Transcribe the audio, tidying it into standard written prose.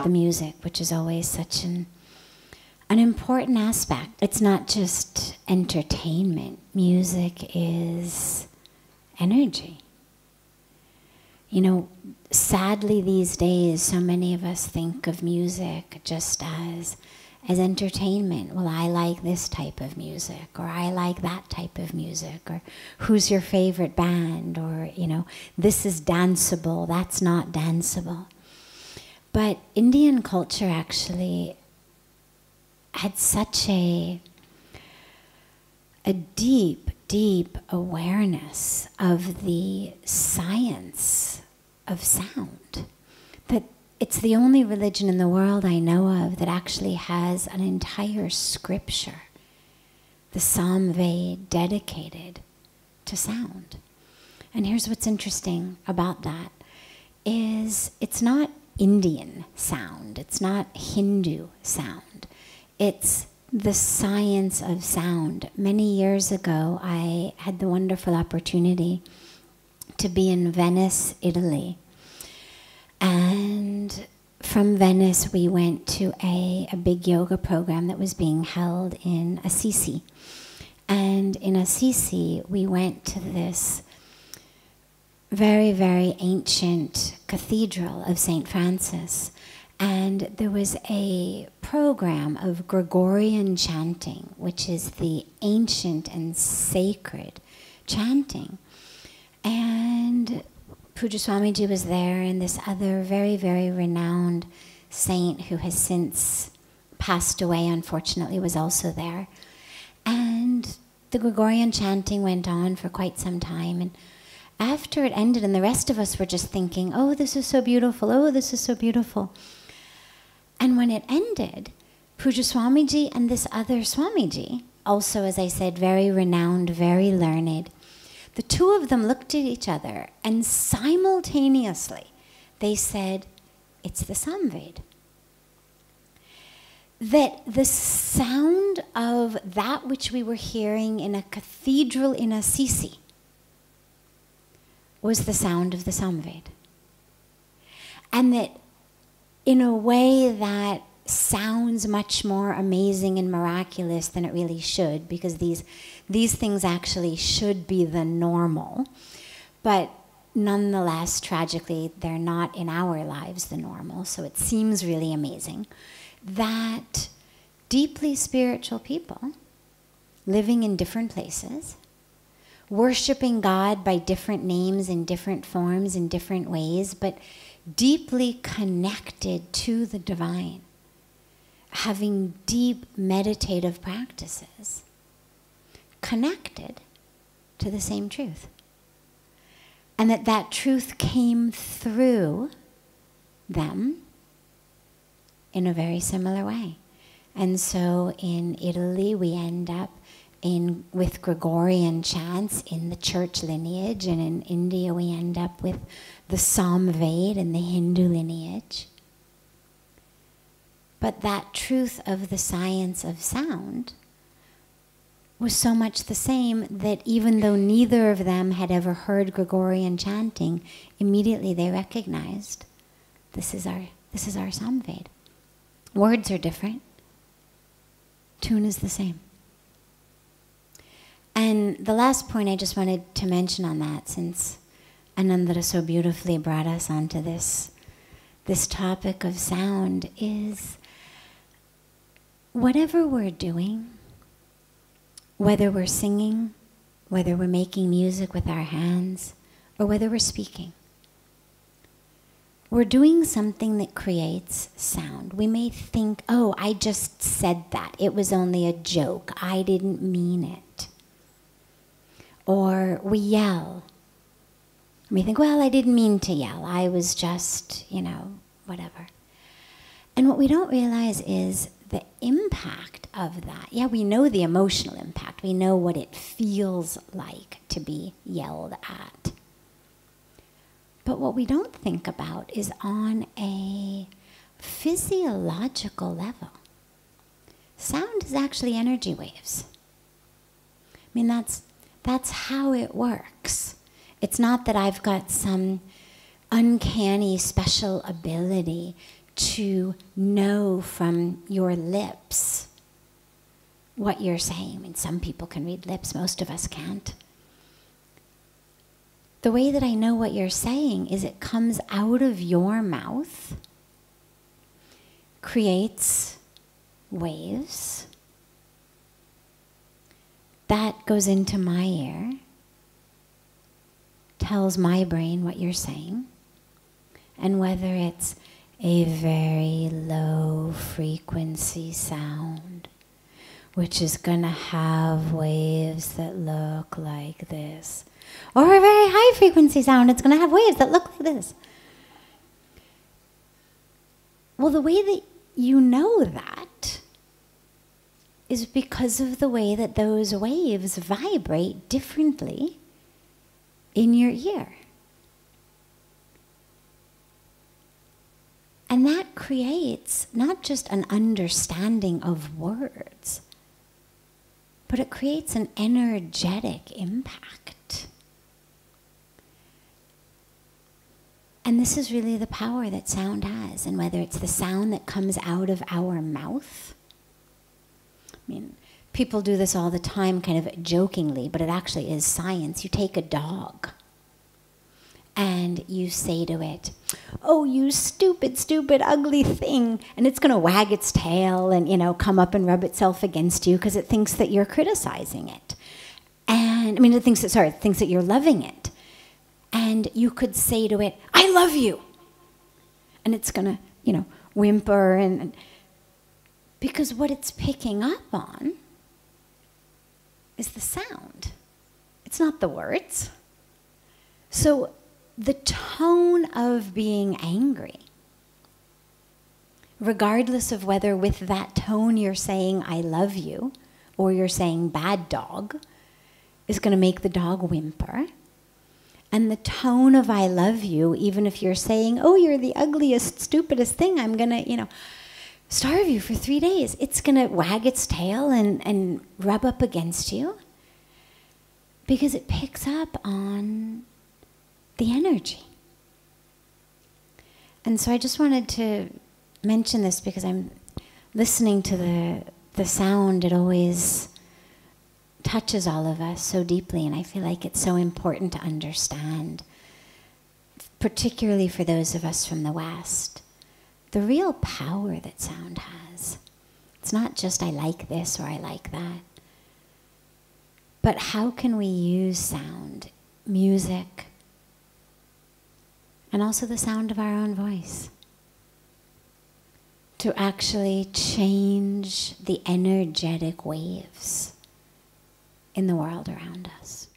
The music, which is always such an important aspect. It's not just entertainment. Music is energy. You know, sadly these days, so many of us think of music just as entertainment. Well, I like this type of music, or I like that type of music, or who's your favorite band, or, you know, this is danceable, that's not danceable. But Indian culture actually had such a deep, deep awareness of the science of sound, that it's the only religion in the world I know of that actually has an entire scripture, the Samved, dedicated to sound. And here's what's interesting about that, is it's not Indian sound, it's not Hindu sound, it's the science of sound. Many years ago, I had the wonderful opportunity to be in Venice, Italy. And from Venice, we went to a big yoga program that was being held in Assisi. And in Assisi, we went to this very, very ancient cathedral of St. Francis. And there was a program of Gregorian chanting, which is the ancient and sacred chanting. And Puja Swamiji was there, and this other very, very renowned saint who has since passed away, unfortunately, was also there. And the Gregorian chanting went on for quite some time. And after it ended, and the rest of us were just thinking, oh, this is so beautiful, oh, this is so beautiful. And when it ended, Puja Swamiji and this other Swamiji, also, as I said, very renowned, very learned, the two of them looked at each other, and simultaneously they said, it's the Samved. That the sound of that which we were hearing in a cathedral in Assisi was the sound of the Samved. And that in a way that sounds much more amazing and miraculous than it really should, because these things actually should be the normal, but nonetheless, tragically, they're not in our lives the normal, so it seems really amazing, that deeply spiritual people living in different places, worshiping God by different names in different forms, in different ways, but deeply connected to the divine, having deep meditative practices, connected to the same truth. And that truth came through them in a very similar way. And so in Italy, we end up with Gregorian chants in the church lineage, and in India, we end up with the Samved in the Hindu lineage. But that truth of the science of sound was so much the same that even though neither of them had ever heard Gregorian chanting, immediately they recognized, this is our Samved. Words are different. Tune is the same. And the last point I just wanted to mention on that, since Anandara so beautifully brought us onto this topic of sound, is whatever we're doing, whether we're singing, whether we're making music with our hands, or whether we're speaking, we're doing something that creates sound. We may think, oh, I just said that. It was only a joke. I didn't mean it. Or we yell. We think, well, I didn't mean to yell. I was just, whatever. And what we don't realize is the impact of that. Yeah, we know the emotional impact. We know what it feels like to be yelled at. But what we don't think about is on a physiological level. Sound is actually energy waves. I mean, that's how it works. It's not that I've got some uncanny, special ability to know from your lips what you're saying. I mean, some people can read lips, most of us can't. The way that I know what you're saying is it comes out of your mouth, creates waves, that goes into my ear, tells my brain what you're saying, and whether it's a very low frequency sound, which is going to have waves that look like this, or a very high frequency sound, it's going to have waves that look like this. Well, the way that you know that is because of the way that those waves vibrate differently in your ear. And that creates not just an understanding of words, but it creates an energetic impact. And this is really the power that sound has. And whether it's the sound that comes out of our mouth, I mean, people do this all the time kind of jokingly, but it actually is science. You take a dog and you say to it, "Oh, you stupid, stupid, ugly thing." And it's going to wag its tail and, come up and rub itself against you because it thinks that you're criticizing it. And, it thinks that you're loving it. And you could say to it, "I love you." And it's going to, whimper. And because what it's picking up on is the sound. It's not the words. So the tone of being angry, regardless of whether with that tone you're saying "I love you" or you're saying "bad dog," is going to make the dog whimper. And the tone of "I love you," even if you're saying, "Oh, you're the ugliest, stupidest thing, I'm going to, starve you for 3 days," it's going to wag its tail and rub up against you because it picks up on the energy. And so I just wanted to mention this because I'm listening to the sound. It always touches all of us so deeply, and I feel like it's so important to understand, particularly for those of us from the West, the real power that sound has. It's not just "I like this" or "I like that," but how can we use sound, music, and also the sound of our own voice to actually change the energetic waves in the world around us.